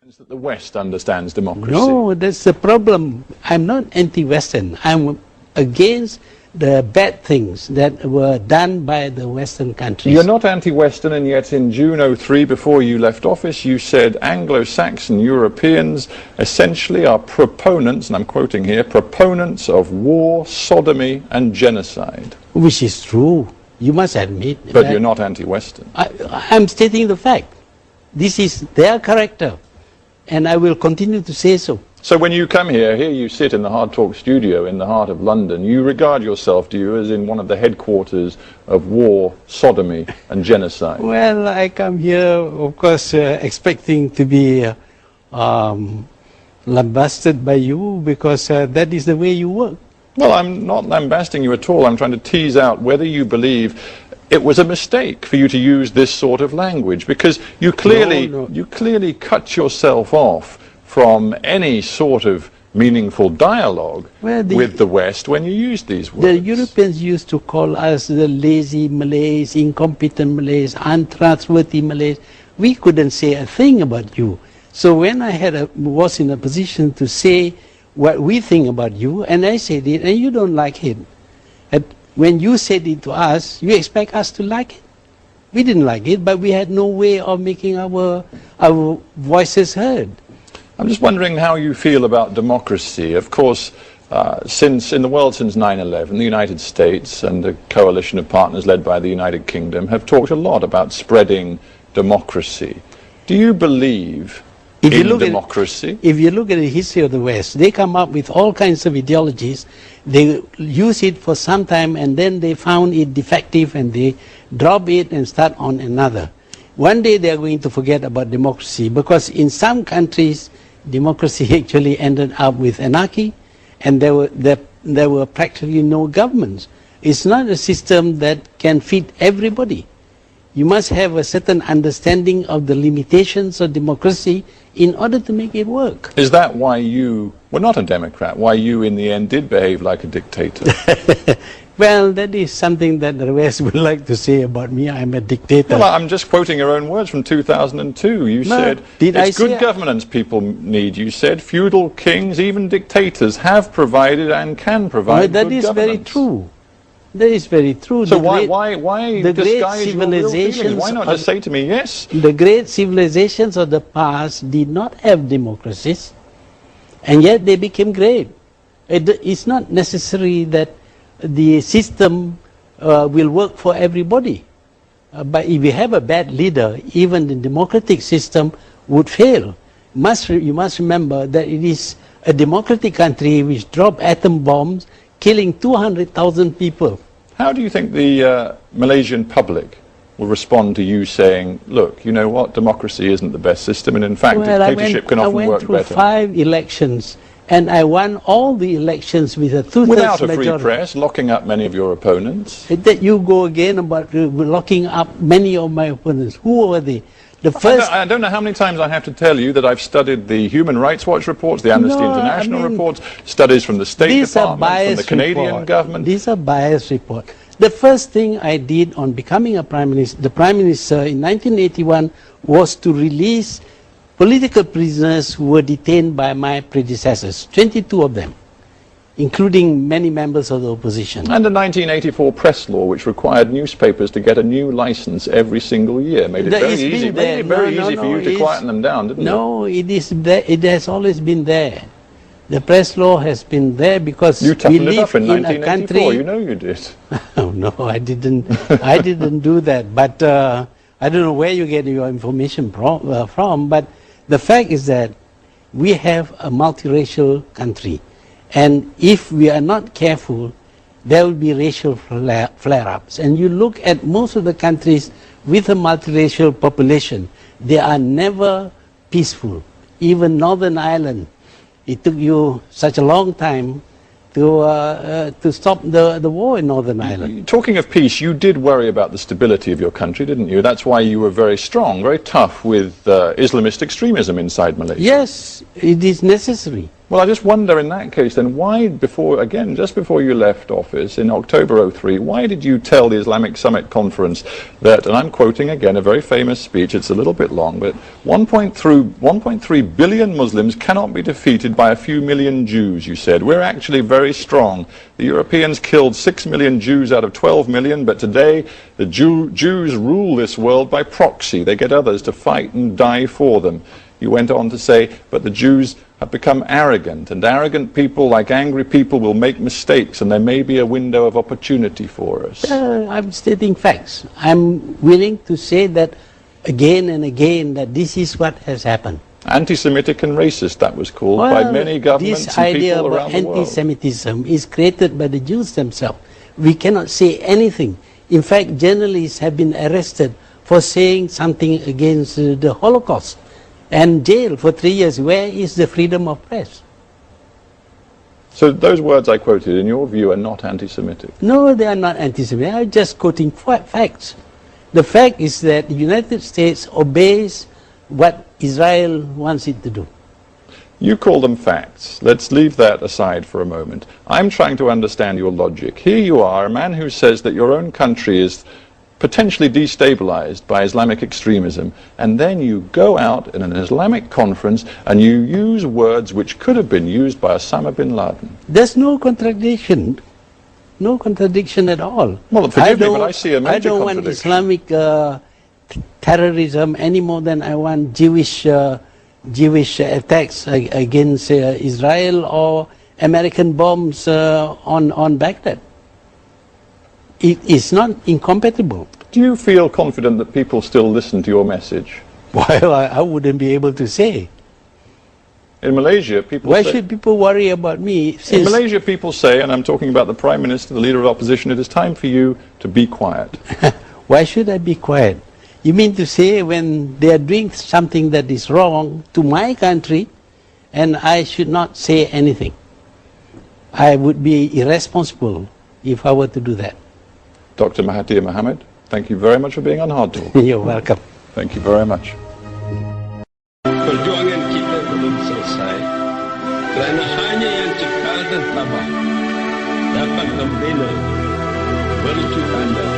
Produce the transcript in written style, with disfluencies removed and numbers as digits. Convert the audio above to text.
That the West understands democracy. No, that's the problem. I'm not anti-Western. I'm against the bad things that were done by the Western countries. You're not anti-Western, and yet in June '03, before you left office, you said Anglo-Saxon Europeans essentially are proponents, and I'm quoting here, proponents of war, sodomy and genocide. Which is true. You must admit. But you're not anti-Western. I'm stating the fact. This is their character. And I will continue to say so. So when you come here you sit in the Hard Talk studio in the heart of London, you regard yourself, do you, as in one of the headquarters of war, sodomy and genocide? Well, I come here, of course, expecting to be lambasted by you because that is the way you work. Well, I'm not lambasting you at all. I'm trying to tease out whether you believe it was a mistake for you to use this sort of language, because you clearly cut yourself off from any sort of meaningful dialogue with the West when you used these words. The Europeans used to call us the lazy Malays, incompetent Malays, untrustworthy Malays. We couldn't say a thing about you. So when I was in a position to say what we think about you, and I said it, and you don't like it, when you said it to us, you expect us to like it. We didn't like it, but we had no way of making our voices heard. I'm just wondering how you feel about democracy. Of course, in the world since 9/11, the United States and a coalition of partners led by the United Kingdom have talked a lot about spreading democracy. Do you believe in democracy? If you look at the history of the West, they come up with all kinds of ideologies. They use it for some time and then they found it defective and they drop it and start on another. One day they are going to forget about democracy, because in some countries democracy actually ended up with anarchy, and there were practically no governments. It's not a system that can fit everybody. You must have a certain understanding of the limitations of democracy in order to make it work. Is that why you were not a Democrat? Why you in the end did behave like a dictator? Well, that is something that the West would like to say about me. I'm a dictator. Well, I'm just quoting your own words from 2002. You said, it's good governance people need. You said, feudal kings, even dictators, have provided and can provide good governance. That is very true. That is very true. So why disguise your real feelings? Why not just say to me, yes? The great civilizations of the past did not have democracies, and yet they became great. It's not necessary that the system will work for everybody. But if you have a bad leader, even the democratic system would fail. You must remember that it is a democratic country which dropped atom bombs, killing 200,000 people. How do you think the Malaysian public will respond to you saying, look, you know what, democracy isn't the best system, and in fact dictatorship can often work better? I went through 5 elections, and I won all the elections with a 2/3 without a majority. free press, locking up many of your opponents. That you go again about locking up many of my opponents. Who were they? I don't know how many times I have to tell you that I've studied the Human Rights Watch reports, the Amnesty International reports, studies from the State Department, from the Canadian government. These are biased reports. The first thing I did on becoming the Prime Minister in 1981 was to release political prisoners who were detained by my predecessors, 22 of them, including many members of the opposition. And the 1984 press law, which required newspapers to get a new license every single year, made it very easy for you to quieten them down, didn't it? No, it has always been there. The press law has been there because we live in a country. You know you did. Oh no, I didn't. I didn't do that. But I don't know where you get your information from. But the fact is that we have a multiracial country. And if we are not careful, there will be racial flare-ups. And you look at most of the countries with a multiracial population, they are never peaceful. Even Northern Ireland, it took you such a long time to stop the war in Northern Ireland. Talking of peace, you did worry about the stability of your country, didn't you? That's why you were very strong, very tough with Islamist extremism inside Malaysia. Yes, it is necessary. Well, I just wonder in that case then, why before, again, just before you left office in October '03, why did you tell the Islamic Summit Conference that, and I'm quoting again a very famous speech, it's a little bit long, but 1.3 billion Muslims cannot be defeated by a few million Jews, you said. We're actually very strong. The Europeans killed 6 million Jews out of 12 million, but today the Jews rule this world by proxy. They get others to fight and die for them. You went on to say, but the Jews have become arrogant, and arrogant people, like angry people, will make mistakes, and there may be a window of opportunity for us. I'm stating facts. I'm willing to say that again and again, that this is what has happened. Anti-Semitic and racist, that was called by many governments and people around the world. This idea about anti-Semitism is created by the Jews themselves. We cannot say anything. In fact, journalists have been arrested for saying something against the Holocaust and jailed for 3 years. Where is the freedom of press? So those words I quoted, in your view, are not anti-Semitic? No, they are not anti-Semitic. I'm just quoting facts. The fact is that the United States obeys what Israel wants it to do. You call them facts. Let's leave that aside for a moment. I'm trying to understand your logic. Here you are, a man who says that your own country is potentially destabilized by Islamic extremism, and then you go out in an Islamic conference and you use words which could have been used by Osama bin Laden. There's no contradiction. No contradiction at all. Well, forgive me, but I see a major contradiction. I don't want Islamic terrorism any more than I want Jewish attacks against Israel or American bombs on Baghdad. It is not incompatible. Do you feel confident that people still listen to your message? Well, I wouldn't be able to say. In Malaysia, people Why should people worry about me? In Malaysia, people say, and I'm talking about the Prime Minister, the Leader of Opposition, it is time for you to be quiet. Why should I be quiet? You mean to say when they are doing something that is wrong to my country, and I should not say anything? I would be irresponsible if I were to do that. Dr. Mahathir Mohamad, thank you very much for being on Hard Talk. You're welcome. Thank you very much. Perjuangan kita belum selesai kerana hanya yang cekal dan tabah dapat membina mercu anda